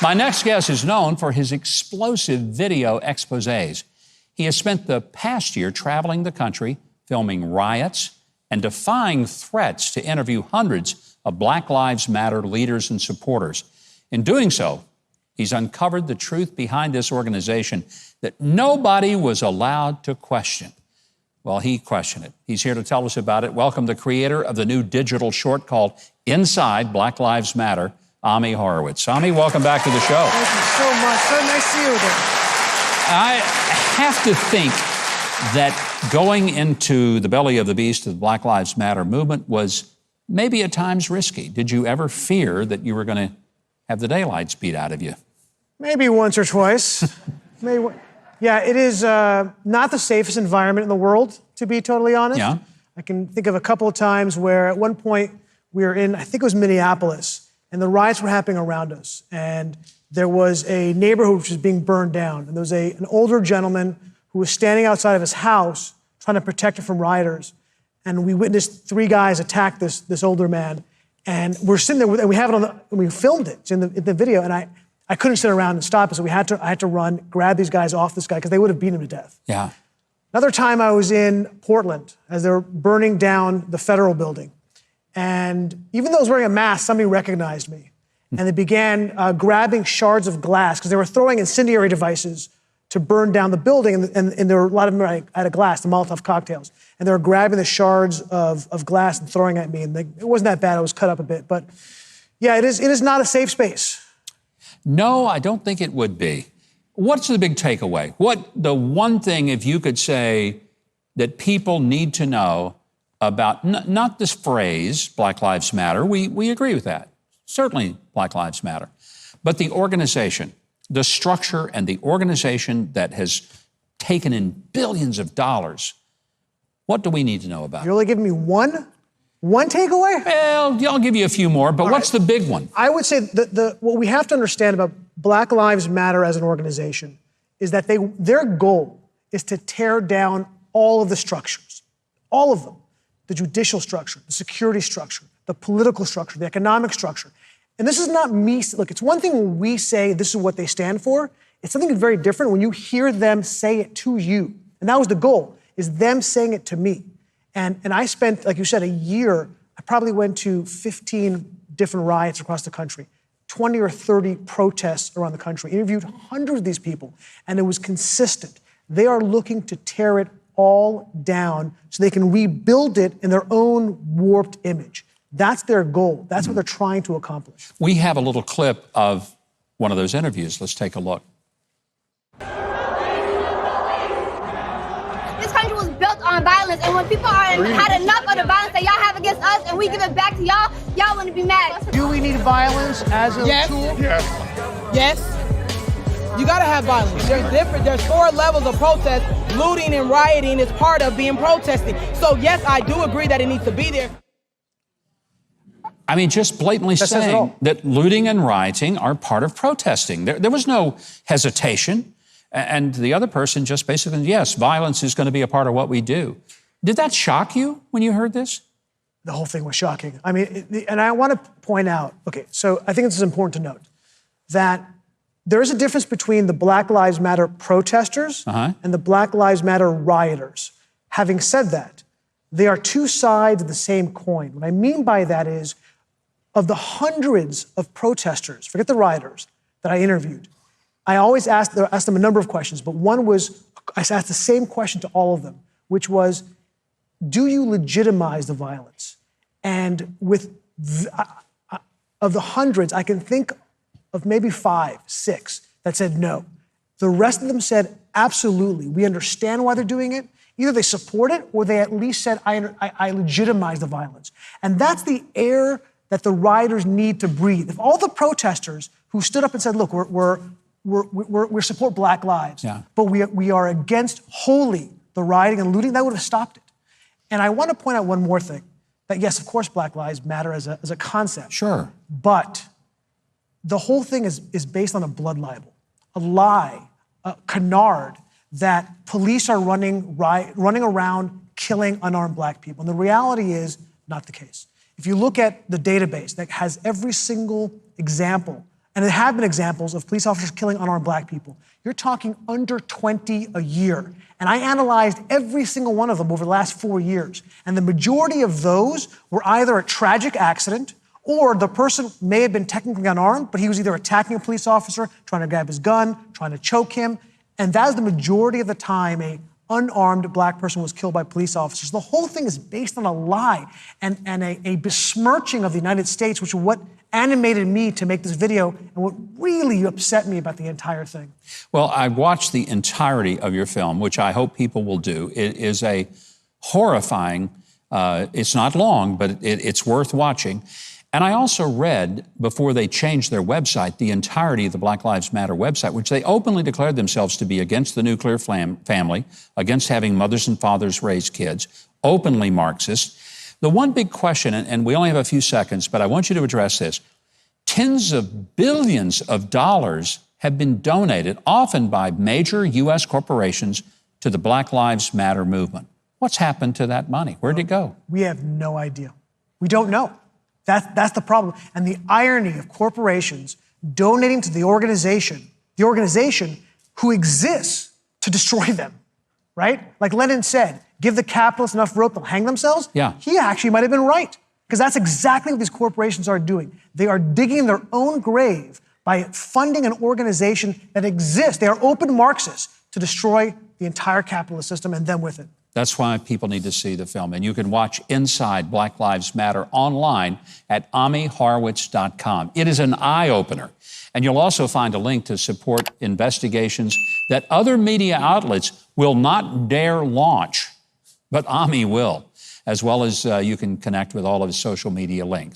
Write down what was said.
My next guest is known for his explosive video exposés. He has spent the past year traveling the country, filming riots, and defying threats to interview hundreds of Black Lives Matter leaders and supporters. In doing so, he's uncovered the truth behind this organization that nobody was allowed to question. Well, he questioned it. He's here to tell us about it. Welcome the creator of the new digital short called Inside Black Lives Matter, Ami Horowitz. Ami, welcome back to the show. Thank you so much. So nice to see you again. I have to think that going into the belly of the beast of the Black Lives Matter movement was maybe at times risky. Did you ever fear that you were going to have the daylights beat out of you? Maybe once or twice. Yeah, it is not the safest environment in the world, to be totally honest. Yeah. I can think of a couple of times where at one point we were in, I think it was Minneapolis, and the riots were happening around us. And there was a neighborhood which was being burned down. And there was an older gentleman who was standing outside of his house trying to protect it from rioters. And we witnessed 3 guys attack this older man. And we're sitting there, and we have it and we filmed it. It's in the video, and I couldn't sit around and stop it, so I had to run, grab these guys off this guy, because they would have beaten him to death. Yeah. Another time I was in Portland as they were burning down the federal building. And even though I was wearing a mask, somebody recognized me. And they began grabbing shards of glass, because they were throwing incendiary devices to burn down the building. And there were a lot of them out of glass, the Molotov cocktails. And they were grabbing the shards of glass and throwing at me. And it wasn't that bad. I was cut up a bit. But yeah, it is not a safe space. No, I don't think it would be. What's the big takeaway? What the one thing, if you could say, that people need to know about, not this phrase, Black Lives Matter, we agree with that. Certainly Black Lives Matter. But the organization, the structure and the organization that has taken in billions of dollars, what do we need to know about? You're only giving me one takeaway? Well, I'll give you a few more, but what's the big one? I would say what we have to understand about Black Lives Matter as an organization is that their goal is to tear down all of the structures, all of them. The judicial structure, the security structure, the political structure, the economic structure. And this is not me. Look, it's one thing when we say this is what they stand for. It's something very different when you hear them say it to you. And that was the goal, is them saying it to me. And I spent, like you said, a year. I probably went to 15 different riots across the country, 20 or 30 protests around the country, interviewed hundreds of these people, and it was consistent. They are looking to tear it all down so they can rebuild it in their own warped image. That's their goal. That's what they're trying to accomplish. We have a little clip of one of those interviews. Let's take a look. This country was built on violence, and when people had enough of the violence that y'all have against us and we give it back to y'all, y'all wouldn't be mad. Do we need violence as a tool? Yes. You gotta have violence. There's 4 levels of protest. Looting and rioting is part of being protesting. So yes, I do agree that it needs to be there. I mean, just blatantly saying that looting and rioting are part of protesting. There was no hesitation. And the other person just basically, yes, violence is going to be a part of what we do. Did that shock you when you heard this? The whole thing was shocking. I mean, and I want to point out, okay, so I think this is important to note, that there is a difference between the Black Lives Matter protesters and the Black Lives Matter rioters. Having said that, they are 2 sides of the same coin. What I mean by that is, of the hundreds of protesters, forget the rioters, that I interviewed, I always asked them a number of questions, but one was, I asked the same question to all of them, which was, do you legitimize the violence? And of the hundreds, I can think of maybe 5, 6 that said no. The rest of them said, absolutely, we understand why they're doing it. Either they support it or they at least said, I legitimize the violence. And that's the air that the rioters need to breathe. If all the protesters who stood up and said, look, we support Black lives, but we are against wholly the rioting and looting, that would have stopped it. And I want to point out one more thing, that yes, of course, Black lives matter as a concept. Sure. But the whole thing is based on a blood libel, a lie, a canard that police are running around killing unarmed Black people. And the reality is not the case. If you look at the database that has every single example And there have been examples of police officers killing unarmed black people. You're talking under 20 a year. And I analyzed every single one of them over the last 4 years. And the majority of those were either a tragic accident or the person may have been technically unarmed, but he was either attacking a police officer, trying to grab his gun, trying to choke him. And that is the majority of the time a unarmed black person was killed by police officers. The whole thing is based on a lie and a besmirching of the United States, which is what animated me to make this video and what really upset me about the entire thing. Well, I watched the entirety of your film, which I hope people will do. It is a horrifying, it's not long, but it's worth watching. And I also read, before they changed their website, the entirety of the Black Lives Matter website, which they openly declared themselves to be against the nuclear family, against having mothers and fathers raise kids, openly Marxist. The one big question, and we only have a few seconds, but I want you to address this. Tens of billions of dollars have been donated, often by major U.S. corporations, to the Black Lives Matter movement. What's happened to that money? Where'd it go? We have no idea. We don't know. That's the problem. And the irony of corporations donating to the organization who exists to destroy them, right? Like Lenin said, give the capitalists enough rope, they'll hang themselves. Yeah. He actually might have been right, because that's exactly what these corporations are doing. They are digging their own grave by funding an organization that exists. They are open Marxists to destroy the entire capitalist system and them with it. That's why people need to see the film. And you can watch Inside Black Lives Matter online at AmiHorowitz.com. It is an eye-opener. And you'll also find a link to support investigations that other media outlets will not dare launch, but Ami will, as well as you can connect with all of his social media links.